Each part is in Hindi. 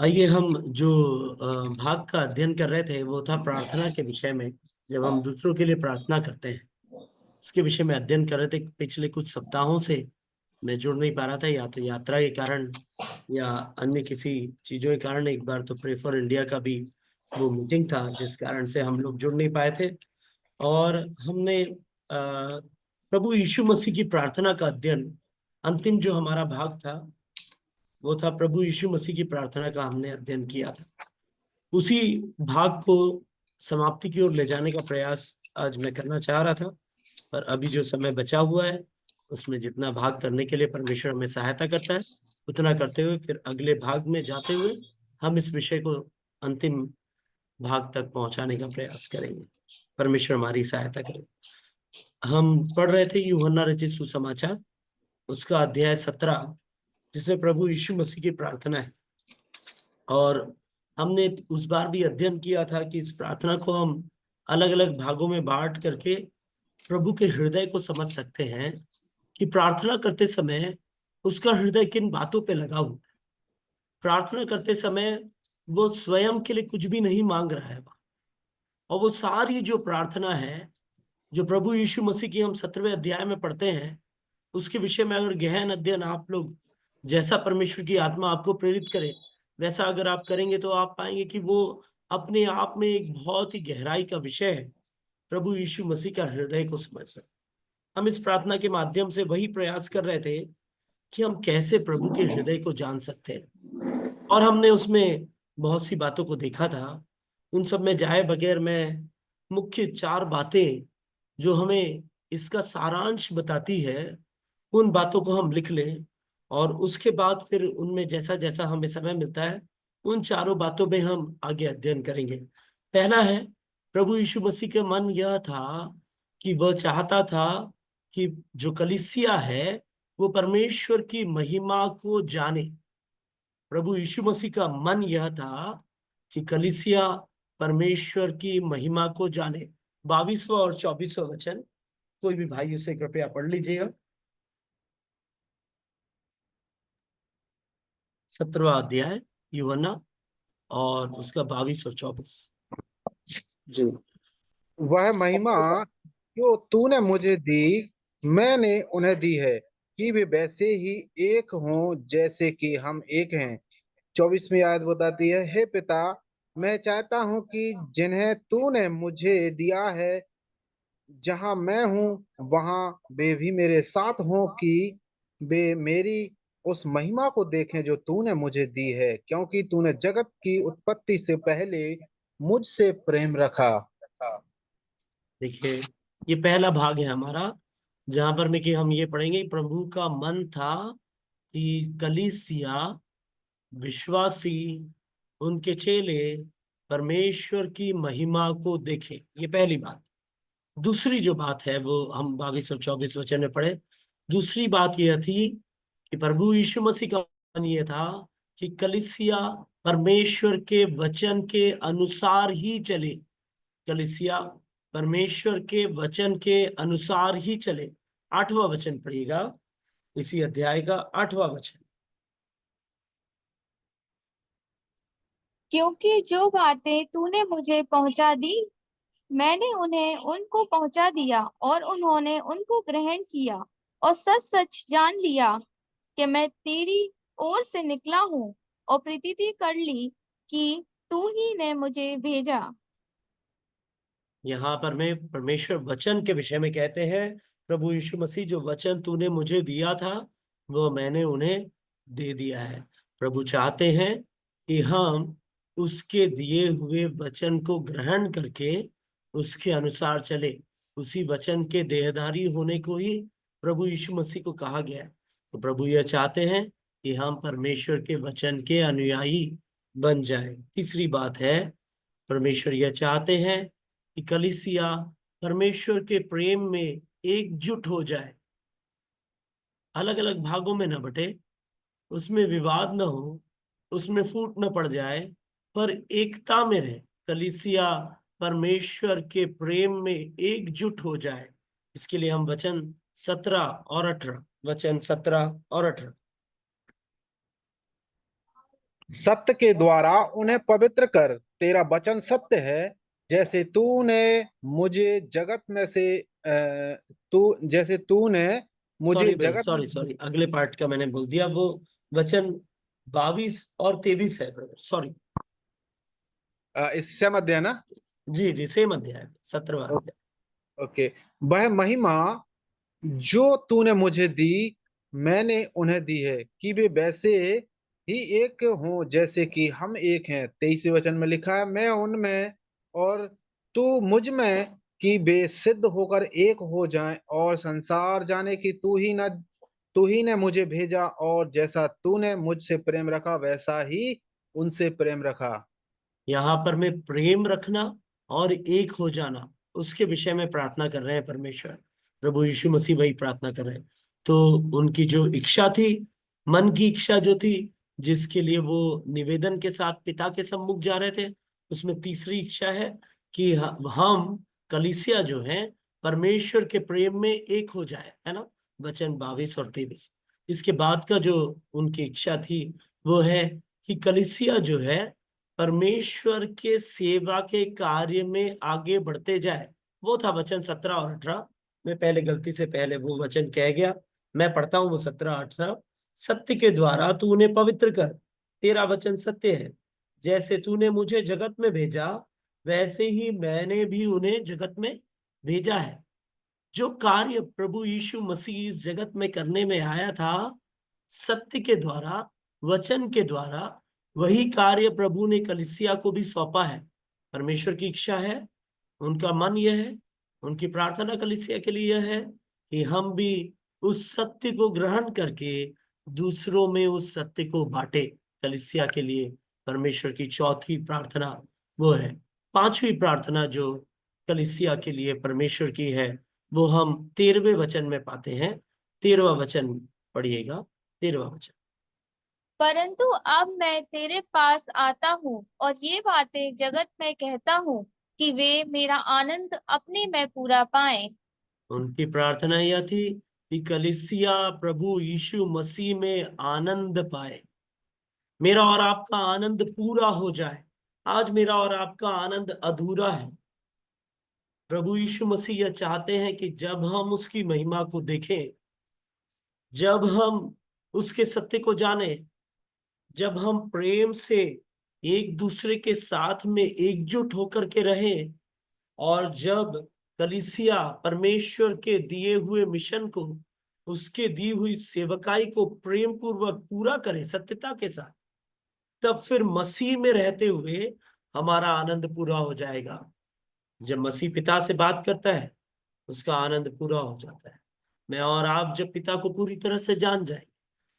आइए हम जो भाग का अध्ययन कर रहे थे वो था प्रार्थना के विषय में। जब हम दूसरों के लिए प्रार्थना करते हैं उसके विषय में अध्ययन कर रहे थे। पिछले कुछ सप्ताहों से मैं जुड़ नहीं पा रहा था, या तो यात्रा के कारण या अन्य किसी चीजों के कारण। एक बार तो प्रे फॉर इंडिया का भी वो मीटिंग था जिस कारण से हम लोग जुड़ नहीं पाए थे। और हमने प्रभु यीशु मसीह की प्रार्थना का अध्ययन, अंतिम जो हमारा भाग था वो था प्रभु यीशु मसीह की प्रार्थना का हमने अध्ययन किया था। उसी भाग को समाप्ति की ओर ले जाने का प्रयास आज मैं करना चाह रहा था, पर अभी जो समय बचा हुआ है उसमें जितना भाग करने के लिए परमेश्वर हमें सहायता करता है उतना करते हुए फिर अगले भाग में जाते हुए हम इस विषय को अंतिम भाग तक पहुंचाने का प्रयास करेंगे। परमेश्वर हमारी सहायता करे। हम पढ़ रहे थे यूहन्ना रचित सुसमाचार, उसका अध्याय 17, जिसमें प्रभु यीशु मसीह की प्रार्थना है। और हमने उस बार भी अध्ययन किया था कि इस प्रार्थना को हम अलग अलग भागों में बांट करके प्रभु के हृदय को समझ सकते हैं कि प्रार्थना करते समय उसका हृदय किन बातों पे लगा हुआ है। प्रार्थना करते समय वो स्वयं के लिए कुछ भी नहीं मांग रहा है, और वो सारी जो प्रार्थना है जो प्रभु यीशु मसीह की हम 17वें अध्याय में पढ़ते हैं, उसके विषय में अगर गहन अध्ययन आप लोग, जैसा परमेश्वर की आत्मा आपको प्रेरित करे वैसा अगर आप करेंगे तो आप पाएंगे कि वो अपने आप में एक बहुत ही गहराई का विषय है। प्रभु यीशु मसीह का हृदय को समझना। हम इस प्रार्थना के माध्यम से वही प्रयास कर रहे थे कि हम कैसे प्रभु के हृदय को जान सकते हैं, और हमने उसमें बहुत सी बातों को देखा था। उन सब में जाए बगैर मैं मुख्य 4 बातें जो हमें इसका सारांश बताती है उन बातों को हम लिख लें, और उसके बाद फिर उनमें जैसा जैसा हमें समय मिलता है उन चारों बातों में हम आगे अध्ययन करेंगे। पहला है, प्रभु यीशु मसीह का मन यह था कि वह चाहता था कि जो कलीसिया है वो परमेश्वर की महिमा को जाने। प्रभु यीशु मसीह का मन यह था कि कलीसिया परमेश्वर की महिमा को जाने। 22वां और 24वां वचन कोई भी भाई उसे कृपया पढ़ लीजिएगा। 17वां अध्याय यूहन्ना, और उसका 22 और 24। जी। वह महिमा जो तूने मुझे दी, मैंने उन्हें दी है कि वे वैसे ही एक हों जैसे कि हम एक हैं। 24वीं आयत बताती है, हे पिता, मैं चाहता हूं कि जिन्हें तूने मुझे दिया है, जहां मैं हूं वहां वे भी मेरे साथ हों, कि वे मेरी उस महिमा को देखें जो तूने मुझे दी है, क्योंकि तूने जगत की उत्पत्ति से पहले मुझसे प्रेम रखा। देखिए, ये पहला भाग है हमारा, जहां पर में कि हम ये पढ़ेंगे, प्रभु का मन था कि कलीसिया, विश्वासी, उनके चेले परमेश्वर की महिमा को देखें। ये पहली बात। दूसरी जो बात है वो हम 22 और 24 वचन में पढ़े। दूसरी बात यह थी कि प्रभु यीशु मसीह का मन यह था कि कलीसिया परमेश्वर के वचन के अनुसार ही चले। कलीसिया परमेश्वर के वचन के अनुसार ही चले। 8वां वचन पढ़िएगा, इसी अध्याय का 8वां वचन। क्योंकि जो बातें तूने मुझे पहुंचा दी, मैंने उन्हें उनको पहुंचा दिया और उन्होंने उनको ग्रहण किया और सच सच जान लिया कि मैं तेरी ओर से निकला हूँ, और प्रतीति कर ली कि तू ही ने मुझे भेजा। यहाँ पर मैं परमेश्वर वचन के विषय में कहते हैं, प्रभु यीशु मसीह, जो वचन तूने मुझे दिया था वो मैंने उन्हें दे दिया है। प्रभु चाहते हैं कि हम उसके दिए हुए वचन को ग्रहण करके उसके अनुसार चले। उसी वचन के देहधारी होने को ही प्रभु यीशु मसीह को कहा गया है। तो प्रभु यह चाहते हैं कि हम परमेश्वर के वचन के अनुयायी बन जाएं। तीसरी बात है, परमेश्वर यह चाहते हैं कि कलीसिया परमेश्वर के प्रेम में एकजुट हो जाए, अलग अलग भागों में न बटे, उसमें विवाद न हो, उसमें फूट न पड़ जाए, पर एकता में रहे। कलीसिया परमेश्वर के प्रेम में एकजुट हो जाए। इसके लिए हम वचन 17 और 18, वचन 17 और 18। सत्य के द्वारा उन्हें पवित्र कर, तेरा वचन सत्य है। जैसे तूने मुझे जगत में से जैसे तूने मुझे सॉरी भाई, जगत सॉरी में। सॉरी, अगले पार्ट का मैंने बोल दिया, वो वचन 22 और 23 है ब्रदर, सॉरी। इससे मत देना। जी जी, सेम अध्याय, 17वां अध्याय। ओके। वह महिमा जो तूने मुझे दी, मैंने उन्हें दी है, कि वे वैसे ही एक हों जैसे कि हम एक हैं। 23वें वचन में लिखा है, मैं उनमें और तू मुझ में, कि वे सिद्ध होकर एक हो जाएं, और संसार जाने कि तू ही ने मुझे भेजा, और जैसा तूने मुझसे प्रेम रखा वैसा ही उनसे प्रेम रखा। यहाँ पर मैं प्रेम रखना और एक हो जाना, उसके विषय में प्रार्थना कर रहे हैं परमेश्वर। प्रभु यीशु मसीह भाई प्रार्थना कर रहे हैं। तो उनकी जो इच्छा थी, मन की इच्छा जो थी, जिसके लिए वो निवेदन के साथ पिता के सम्मुख जा रहे थे, उसमें तीसरी इच्छा है कि हम कलीसिया जो है परमेश्वर के प्रेम में एक हो जाए, है ना। वचन 22 और 23। इसके बाद का जो उनकी इच्छा थी वो है कि कलीसिया जो है परमेश्वर के सेवा के कार्य में आगे बढ़ते जाए। वो था वचन 17 और 18। मैं पहले गलती से पहले वो वचन कह गया, मैं पढ़ता हूं वो 17 18। सत्य के द्वारा तू उन्हें पवित्र कर, तेरा वचन सत्य है। जैसे तूने मुझे जगत में भेजा, वैसे ही मैंने भी उन्हें जगत में भेजा है। जो कार्य प्रभु यीशु मसीह इस जगत में करने में आया था, सत्य के द्वारा, वचन के द्वारा, वही कार्य प्रभु ने कलीसिया को भी सौंपा है। परमेश्वर की इच्छा है, उनका मन यह है, उनकी प्रार्थना कलीसिया के लिए यह है कि हम भी उस सत्य को ग्रहण करके दूसरों में उस सत्य को बांटे। कलीसिया के लिए परमेश्वर की चौथी प्रार्थना वो है। पांचवी प्रार्थना जो कलीसिया के लिए परमेश्वर की है, वो हम 13वें वचन में पाते हैं। 13वां वचन पढ़िएगा, 13वां वचन। परंतु अब मैं तेरे पास आता हूँ और ये बातें जगत में कहता हूँ कि वे मेरा आनंद अपने में पूरा पाएं। उनकी प्रार्थना यह थी कि कलीसिया प्रभु यीशु मसीह में आनंद पाए, मेरा और आपका आनंद पूरा हो जाए। आज मेरा और आपका आनंद अधूरा है। प्रभु यीशु मसीह यह चाहते हैं कि जब हम उसकी महिमा को देखें, जब हम उसके सत्य को जाने, जब हम प्रेम से एक दूसरे के साथ में एकजुट होकर के रहें, और जब कलीसिया परमेश्वर के दिए हुए मिशन को, उसके दी हुई सेवकाई को प्रेम पूर्वक पूरा करे सत्यता के साथ, तब फिर मसीह में रहते हुए हमारा आनंद पूरा हो जाएगा। जब मसीह पिता से बात करता है, उसका आनंद पूरा हो जाता है। मैं और आप जब पिता को पूरी तरह से जान जाएंगे,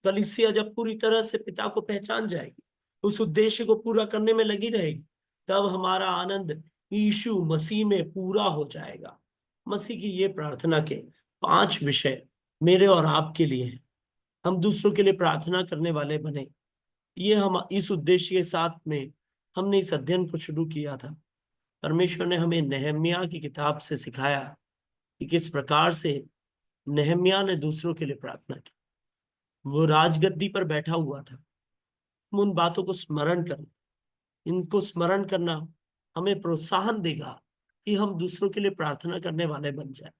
कलीसिया जब पूरी तरह से पिता को पहचान जाएगी, उस उद्देश्य को पूरा करने में लगी रहेगी, तब हमारा आनंद यीशु मसीह में पूरा हो जाएगा। मसीह की ये प्रार्थना के 5 विषय मेरे और आपके लिए हैं। हम दूसरों के लिए प्रार्थना करने वाले बने। ये हम इस उद्देश्य के साथ में हमने इस अध्ययन को शुरू किया था। परमेश्वर ने हमें नहम्याह की किताब से सिखाया कि किस प्रकार से नहम्याह ने दूसरों के लिए प्रार्थना की। वो राजगद्दी पर बैठा हुआ था। हम उन बातों को स्मरण करना, इनको स्मरण करना हमें प्रोत्साहन देगा कि हम दूसरों के लिए प्रार्थना करने वाले बन जाए।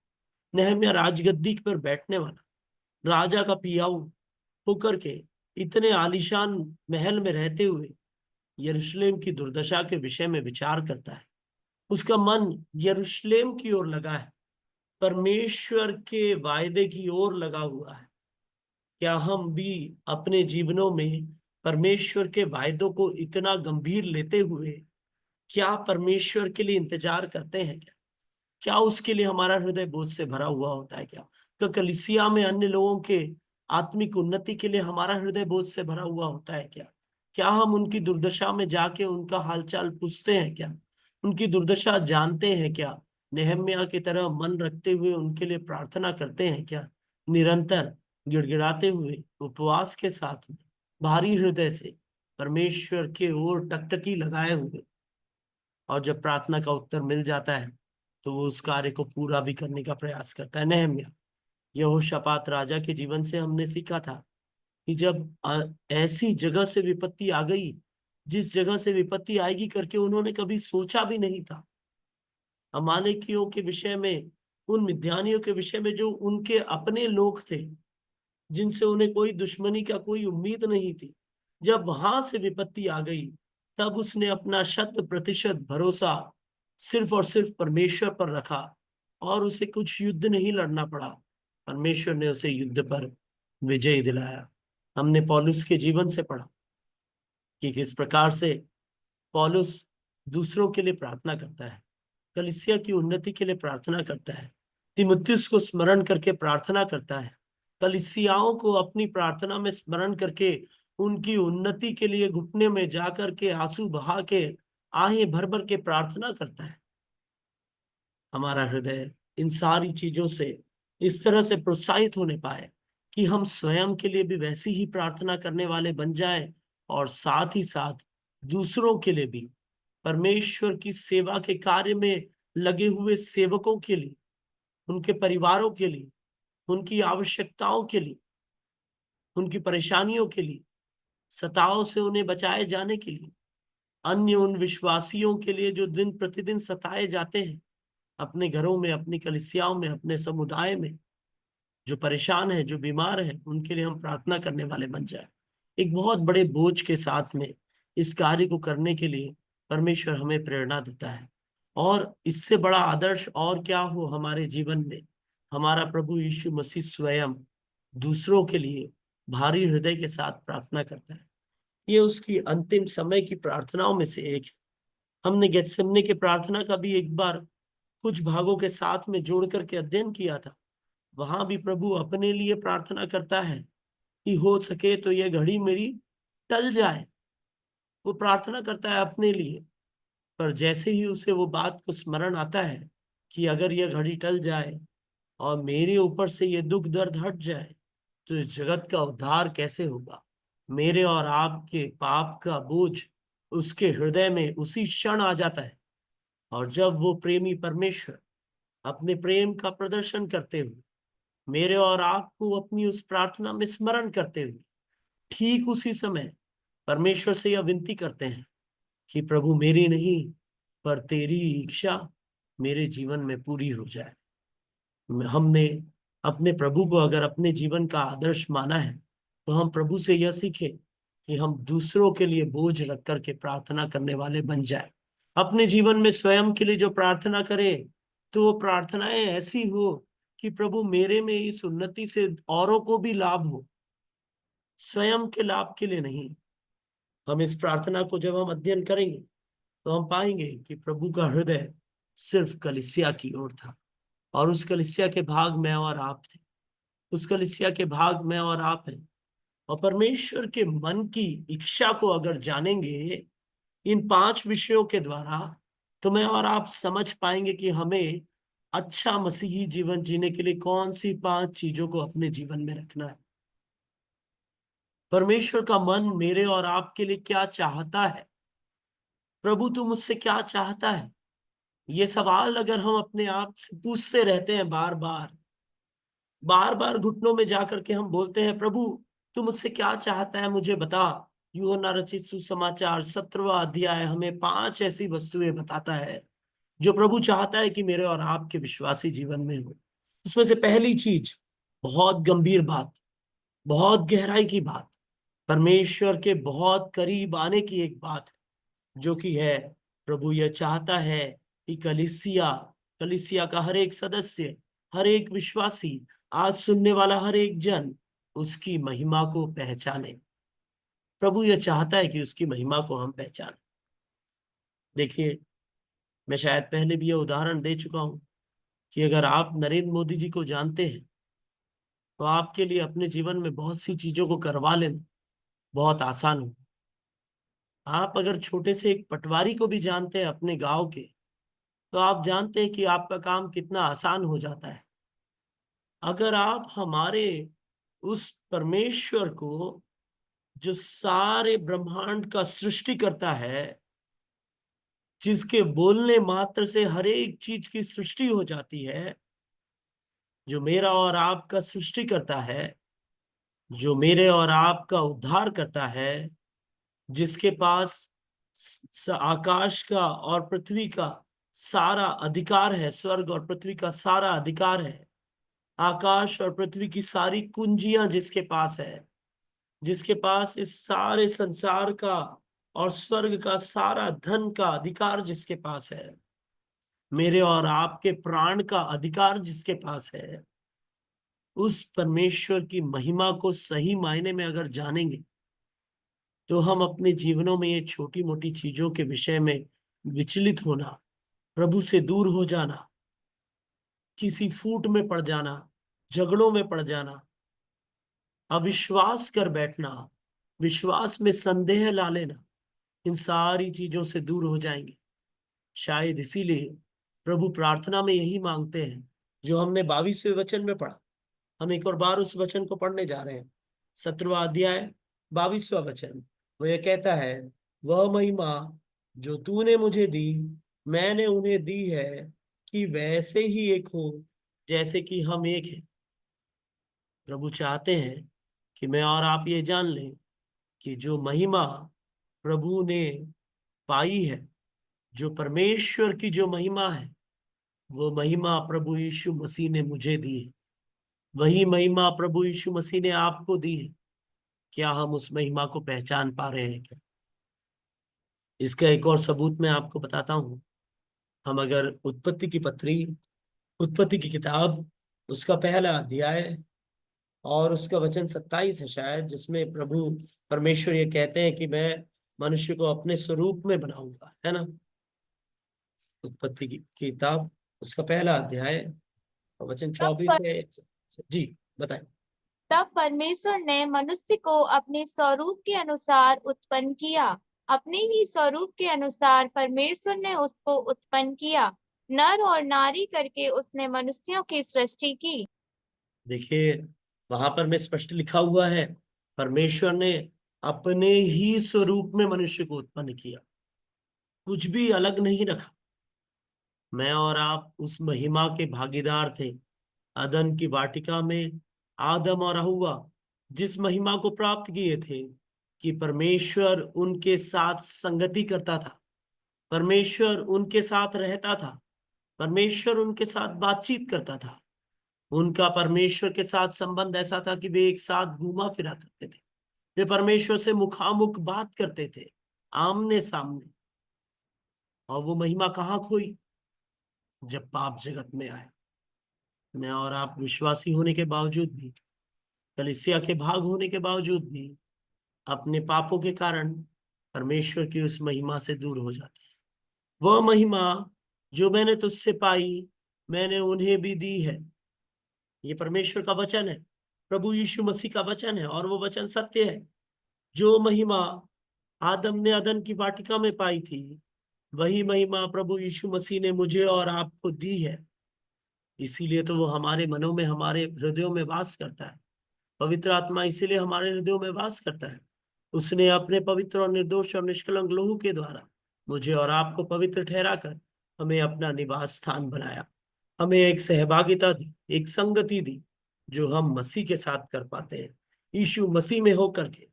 नहम्याह राजगद्दी पर बैठने वाला, राजा का पियाऊ होकर के, इतने आलीशान महल में रहते हुए यरूशलेम की दुर्दशा के विषय में विचार करता है। उसका मन यरूशलेम की ओर लगा है, परमेश्वर के वायदे की ओर लगा हुआ है। क्या हम भी अपने जीवनों में परमेश्वर के वायदों को इतना गंभीर लेते हुए क्या परमेश्वर के लिए इंतजार करते हैं क्या? क्या उसके लिए हमारा हृदय बोझ से भरा हुआ होता है क्या? तो कलीसिया में अन्य लोगों के आत्मिक उन्नति के लिए हमारा हृदय बोझ से भरा हुआ होता है क्या? क्या हम उनकी दुर्दशा में जाके उनका हालचाल पूछते हैं क्या? उनकी दुर्दशा जानते हैं क्या? नेहम्याह की तरह मन रखते हुए उनके लिए प्रार्थना करते हैं क्या? निरंतर गिड़गिड़ाते हुए उपवास के साथ में भारी हृदय से परमेश्वर के ओर टकटकी लगाए हुए, और जब प्रार्थना का उत्तर मिल जाता है तो वो उस कार्य को पूरा भी करने का प्रयास करता है। नहम्याह, यहोशापात राजा के जीवन से हमने सीखा था कि जब ऐसी जगह से विपत्ति आ गई जिस जगह से विपत्ति आएगी करके उन्होंने कभी सोचा भी नहीं था। अमालेकियों के विषय में, उन मिद्यानियों के विषय में, जो उनके अपने लोग थे, जिनसे उन्हें कोई दुश्मनी का कोई उम्मीद नहीं थी, जब वहां से विपत्ति आ गई, तब उसने अपना 100% भरोसा सिर्फ और सिर्फ परमेश्वर पर रखा और उसे कुछ युद्ध नहीं लड़ना पड़ा। परमेश्वर ने उसे युद्ध पर विजय दिलाया। हमने पौलुस के जीवन से पढ़ा कि किस प्रकार से पौलुस दूसरों के लिए प्रार्थना करता है, कलीसिया की उन्नति के लिए प्रार्थना करता है, तीमुथियुस को स्मरण करके प्रार्थना करता है, कलीसियाओं को अपनी प्रार्थना में स्मरण करके उनकी उन्नति के लिए घुटने में जाकर के आंसू बहा के आहें भर भर के प्रार्थना करता है। हमारा हृदय इन सारी चीजों से इस तरह से प्रोत्साहित होने पाए कि हम स्वयं के लिए भी वैसी ही प्रार्थना करने वाले बन जाएं और साथ ही साथ दूसरों के लिए भी, परमेश्वर की सेवा के कार्य में लगे हुए सेवकों के लिए, उनके परिवारों के लिए, उनकी आवश्यकताओं के लिए, उनकी परेशानियों के लिए, सताओं से उन्हें बचाए जाने के लिए, अन्य उन विश्वासियों के लिए जो दिन प्रतिदिन सताए जाते हैं अपने घरों में, अपनी कलीसियाओं में, अपने समुदाय में, जो परेशान है, जो बीमार है, उनके लिए हम प्रार्थना करने वाले बन जाए। एक बहुत बड़े बोझ के साथ में इस कार्य को करने के लिए परमेश्वर हमें प्रेरणा देता है। और इससे बड़ा आदर्श और क्या हो हमारे जीवन में। हमारा प्रभु यीशु मसीह स्वयं दूसरों के लिए भारी हृदय के साथ प्रार्थना करता है। ये उसकी अंतिम समय की प्रार्थनाओं में से एक है। हमने गेत्सेमने के प्रार्थना का भी एक बार कुछ भागों के साथ में जोड़ करके अध्ययन किया था। वहां भी प्रभु अपने लिए प्रार्थना करता है कि हो सके तो यह घड़ी मेरी टल जाए। वो प्रार्थना करता है अपने लिए, पर जैसे ही उसे वो बात को स्मरण आता है कि अगर यह घड़ी टल जाए और मेरे ऊपर से ये दुख दर्द हट जाए, तो इस जगत का उद्धार कैसे होगा। मेरे और आपके पाप का बोझ उसके हृदय में उसी क्षण आ जाता है। और जब वो प्रेमी परमेश्वर अपने प्रेम का प्रदर्शन करते हुए मेरे और आपको अपनी उस प्रार्थना में स्मरण करते हुए ठीक उसी समय परमेश्वर से यह विनती करते हैं कि प्रभु मेरी नहीं पर तेरी इच्छा मेरे जीवन में पूरी हो जाए। हमने अपने प्रभु को अगर अपने जीवन का आदर्श माना है, तो हम प्रभु से यह सीखे कि हम दूसरों के लिए बोझ रख करके प्रार्थना करने वाले बन जाए। अपने जीवन में स्वयं के लिए जो प्रार्थना करें, तो वो प्रार्थनाएं ऐसी हो कि प्रभु मेरे में इस उन्नति से औरों को भी लाभ हो, स्वयं के लाभ के लिए नहीं। हम इस प्रार्थना को जब हम अध्ययन करेंगे, तो हम पाएंगे कि प्रभु का हृदय सिर्फ कलीसिया की ओर था, और उस कलीसिया के भाग में और आप थे। उस कलीसिया के भाग में और आप हैं। और परमेश्वर के मन की इच्छा को अगर जानेंगे इन 5 विषयों के द्वारा, तो मैं और आप समझ पाएंगे कि हमें अच्छा मसीही जीवन जीने के लिए कौन सी 5 चीजों को अपने जीवन में रखना है। परमेश्वर का मन मेरे और आपके लिए क्या चाहता है। प्रभु तू मुझसे क्या चाहता है। ये सवाल अगर हम अपने आप से पूछते रहते हैं, बार बार घुटनों में जाकर के हम बोलते हैं, प्रभु तू मुझसे क्या चाहता है, मुझे बता। यूहन्ना रचित सुसमाचार 17वां अध्याय हमें 5 ऐसी वस्तुएं बताता है जो प्रभु चाहता है कि मेरे और आपके विश्वासी जीवन में हो। उसमें से पहली चीज, बहुत गंभीर बात, बहुत गहराई की बात, परमेश्वर के बहुत करीब आने की एक बात है, जो कि है प्रभु यह चाहता है कि कलीसिया कलीसिया का हर एक सदस्य, हर एक विश्वासी, आज सुनने वाला हर एक जन उसकी महिमा को पहचाने। प्रभु यह चाहता है कि उसकी महिमा को हम पहचाने। देखिए, मैं शायद पहले भी यह उदाहरण दे चुका हूं कि अगर आप नरेंद्र मोदी जी को जानते हैं, तो आपके लिए अपने जीवन में बहुत सी चीजों को करवा लेना बहुत आसान हो। आप अगर छोटे से एक पटवारी को भी जानते हैं अपने गांव के, तो आप जानते हैं कि आपका काम कितना आसान हो जाता है। अगर आप हमारे उस परमेश्वर को, जो सारे ब्रह्मांड का सृष्टि करता है, जिसके बोलने मात्र से हर एक चीज की सृष्टि हो जाती है, जो मेरा और आपका सृष्टि करता है, जो मेरे और आपका उद्धार करता है, जिसके पास आकाश का और पृथ्वी का सारा अधिकार है, स्वर्ग और पृथ्वी का सारा अधिकार है। आकाश और पृथ्वी की सारी कुंजियां जिसके पास है, जिसके पास इस सारे संसार का और स्वर्ग का सारा धन का अधिकार जिसके पास है, मेरे और आपके प्राण का अधिकार जिसके पास है, उस परमेश्वर की महिमा को सही मायने में अगर जानेंगे तो हम अपने जीवनों में ये छोटी मोटी चीजों के विषय में विचलित होना, प्रभु से दूर हो जाना, किसी फूट में पड़ जाना, झगड़ों में पड़ जाना, अविश्वास कर बैठना, विश्वास में संदेह ला लेना, इन सारी चीजों से दूर हो जाएंगे। शायद इसीलिए प्रभु प्रार्थना में यही मांगते हैं जो हमने 22वें वचन में पढ़ा। हम एक और बार उस वचन को पढ़ने जा रहे हैं। 17वां अध्याय 22वां वचन, वो ये कहता है, वह महिमा जो तूने मुझे दी मैंने उन्हें दी है कि वैसे ही एक हो जैसे कि हम एक हैं। प्रभु चाहते हैं कि मैं और आप ये जान लें कि जो महिमा प्रभु ने पाई है, जो परमेश्वर की जो महिमा है, वो महिमा प्रभु यीशु मसीह ने मुझे दी है। वही महिमा प्रभु यीशु मसीह ने आपको दी है। क्या हम उस महिमा को पहचान पा रहे हैं क्या? इसका एक और सबूत मैं आपको बताता हूं। हम अगर उत्पत्ति की किताब, उसका पहला अध्याय और उसका वचन 27 है शायद, जिसमें प्रभु परमेश्वर ये कहते हैं कि मैं मनुष्य को अपने स्वरूप में बनाऊंगा, है ना। उत्पत्ति की किताब, उसका पहला अध्याय और वचन तब 24 पर, है। जी बताएं। तब परमेश्वर ने मनुष्य को अपने स्वरूप के अनुसार उत्पन्न किया। अपने ही स्वरूप के अनुसार परमेश्वर ने उसको उत्पन्न किया। नर और नारी करके उसने मनुष्यों की सृष्टि की। देखिए, वहां पर में स्पष्ट लिखा हुआ है, परमेश्वर ने अपने ही स्वरूप में मनुष्य को उत्पन्न किया, कुछ भी अलग नहीं रखा। मैं और आप उस महिमा के भागीदार थे। अदन की वाटिका में आदम और हव्वा जिस महिमा को प्राप्त किए थे कि परमेश्वर उनके साथ संगति करता था, परमेश्वर उनके साथ रहता था, परमेश्वर उनके साथ बातचीत करता था। उनका परमेश्वर के साथ संबंध ऐसा था कि वे एक साथ घूमा फिरा करते थे। वे परमेश्वर से मुखामुख बात करते थे, आमने सामने। और वो महिमा कहाँ खोई? जब पाप जगत में आया। मैं और आप विश्वासी होने के बावजूद भी, कलीसिया के भाग होने के बावजूद भी, अपने पापों के कारण परमेश्वर की उस महिमा से दूर हो जाते हैं। वह महिमा जो मैंने तुझसे पाई मैंने उन्हें भी दी है। ये परमेश्वर का वचन है, प्रभु यीशु मसीह का वचन है, और वो वचन सत्य है। जो महिमा आदम ने अदन की वाटिका में पाई थी, वही महिमा प्रभु यीशु मसीह ने मुझे और आपको दी है। इसीलिए तो वो हमारे मनों में, हमारे हृदयों में वास करता है। पवित्र आत्मा इसीलिए हमारे हृदयों में वास करता है। उसने अपने पवित्र और निर्दोष और निष्कलंक लहू के द्वारा मुझे और आपको पवित्र ठहरा कर हमें अपना निवास स्थान बनाया, हमें एक सहभागिता दी, एक संगति दी, जो हम मसीह के साथ कर पाते हैं, यीशु मसीह में होकर के।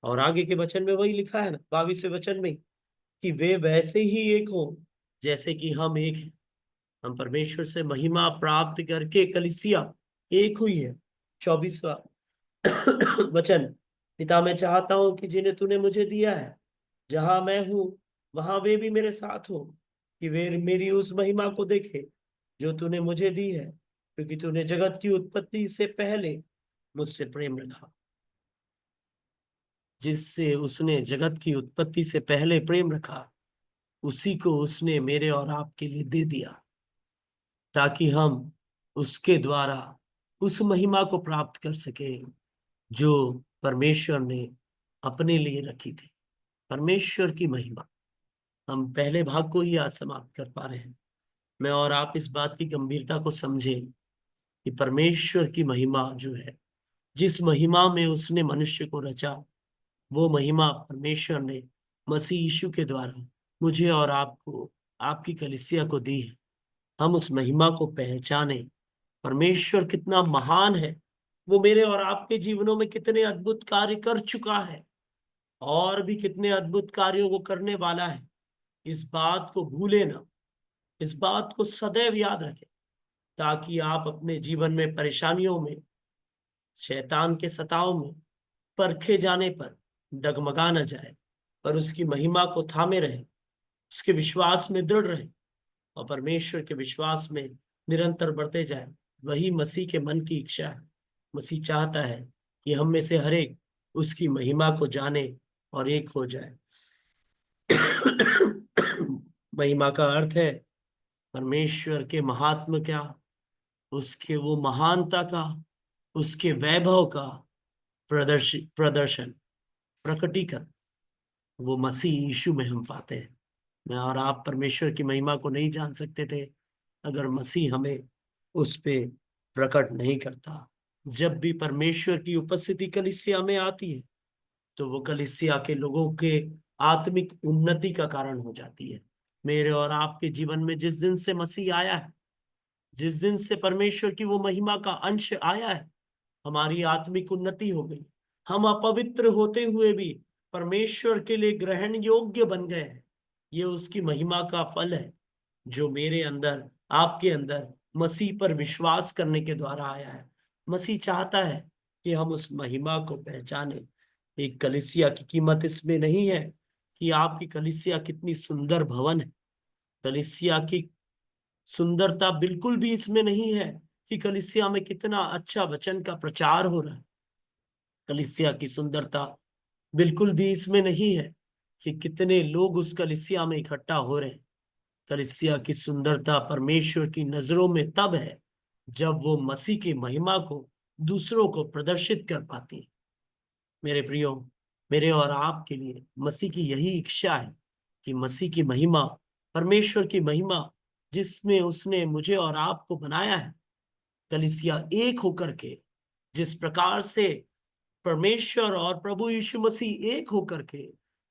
और आगे के वचन में वही लिखा है ना, 22वें वचन में, कि वे वैसे ही एक हो जैसे कि हम एक हैं। हम परमेश्वर से महिमा प्राप्त करके कलीसिया एक हुई है। 24वां वचन, पिता मैं चाहता हूं कि जिन्हें तूने मुझे दिया है, जहां मैं हूं वहां वे भी मेरे साथ हो, कि वे मेरी उस महिमा को देखे जो तूने मुझे दी है, क्योंकि तूने जगत की उत्पत्ति से पहले मुझसे प्रेम रखा। जिससे उसने जगत की उत्पत्ति से पहले प्रेम रखा, उसी को उसने मेरे और आपके लिए दे दिया, ताकि हम उसके द्वारा उस महिमा को प्राप्त कर सके जो परमेश्वर ने अपने लिए रखी थी। परमेश्वर की महिमा। हम पहले भाग को ही आज समाप्त कर पा रहे हैं। मैं और आप इस बात की गंभीरता को समझें कि परमेश्वर की महिमा जो है, जिस महिमा में उसने मनुष्य को रचा, वो महिमा परमेश्वर ने मसीह यीशु के द्वारा मुझे और आपको, आपकी कलीसिया को दी है। हम उस महिमा को पहचाने। परमेश्वर कितना महान है, वो मेरे और आपके जीवनों में कितने अद्भुत कार्य कर चुका है। और भी कितने अद्भुत कार्यों को करने वाला है। इस बात को भूले ना, इस बात को सदैव याद रखें, ताकि आप अपने जीवन में परेशानियों में, शैतान के सताव में, परखे जाने पर डगमगा न जाए, पर उसकी महिमा को थामे रहे, उसके विश्वास में दृढ़ रहे और परमेश्वर के विश्वास में निरंतर बढ़ते जाए। वही मसीह के मन की इच्छा है। मसीह चाहता है कि हम में से हर एक उसकी महिमा को जाने और एक हो जाए। महिमा का अर्थ है परमेश्वर के महात्म का, उसके वो महानता का, उसके वैभव का प्रदर्शन, प्रकटीकरण वो मसीह यीशु में हम पाते हैं। मैं और आप परमेश्वर की महिमा को नहीं जान सकते थे अगर मसीह हमें उस पे प्रकट नहीं करता। जब भी परमेश्वर की उपस्थिति कलीसिया में आती है तो वो कलीसिया के लोगों के आत्मिक उन्नति का कारण हो जाती है। मेरे और आपके जीवन में जिस दिन से मसीह आया है, जिस दिन से परमेश्वर की वो महिमा का अंश आया है, हमारी आत्मिक उन्नति हो गई। हम अपवित्र होते हुए भी परमेश्वर के लिए ग्रहण योग्य बन गए हैं। ये उसकी महिमा का फल है जो मेरे अंदर, आपके अंदर मसीह पर विश्वास करने के द्वारा आया है। मसीह चाहता है कि हम उस महिमा को पहचाने। एक कलीसिया की कीमत इसमें नहीं है कि आपकी कलीसिया कितनी सुंदर भवन है। कलीसिया की सुंदरता बिल्कुल भी इसमें नहीं है कि कलीसिया में कितना अच्छा वचन का प्रचार हो रहा है। कलीसिया की सुंदरता बिल्कुल भी इसमें नहीं है कि कितने लोग उस कलीसिया में इकट्ठा हो रहे हैं। कलीसिया की सुंदरता परमेश्वर की नजरों में तब है जब वो मसीह की महिमा को दूसरों को प्रदर्शित कर पाती है। मेरे प्रियो, मेरे और आपके लिए मसीह की यही इच्छा है कि मसीह की महिमा, परमेश्वर की महिमा जिसमें उसने मुझे और आपको बनाया है, कलीसिया एक होकर के, जिस प्रकार से परमेश्वर और प्रभु यीशु मसीह एक होकर के,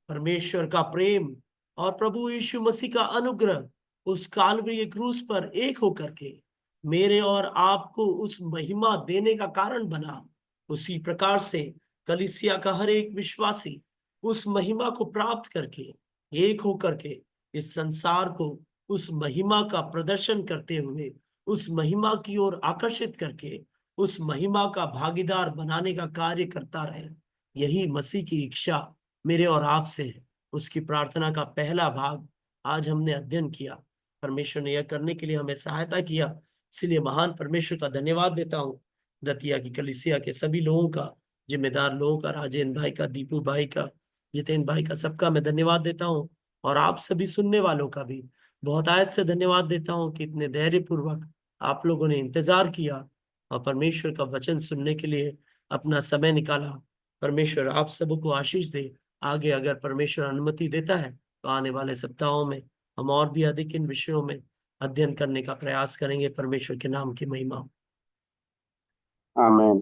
परमेश्वर का प्रेम और प्रभु यीशु मसीह का अनुग्रह उस काल्वरी क्रूस पर एक होकर के मेरे और आपको उस महिमा देने का कारण बना, उसी प्रकार से कलीसिया का हर एक विश्वासी उस महिमा को प्राप्त करके, एक होकर के इस संसार को उस महिमा का प्रदर्शन करते हुए, उस महिमा की ओर आकर्षित करके, उस महिमा का भागीदार बनाने का कार्य करता रहे। यही मसीह की इच्छा मेरे और आपसे है। उसकी प्रार्थना का पहला भाग आज हमने अध्ययन किया। परमेश्वर ने यह करने के लिए हमें सहायता किया, इसलिए महान परमेश्वर का धन्यवाद देता हूँ। दतिया की कलीसिया के सभी लोगों का, जिम्मेदार लोगों का, राजेंद्र भाई का, दीपू भाई का, जितेंद्र भाई का, सबका मैं धन्यवाद देता हूँ। और आप सभी सुनने वालों का भी बहुत आयत से धन्यवाद देता हूँ कि इतने धैर्य पूर्वक आप लोगों ने इंतजार किया और परमेश्वर का वचन सुनने के लिए अपना समय निकाला। परमेश्वर आप सबको आशीष दे। आगे अगर परमेश्वर अनुमति देता है तो आने वाले सप्ताहों में हम और भी अधिक इन विषयों में अध्ययन करने का प्रयास करेंगे। परमेश्वर के नाम की महिमा। आमीन।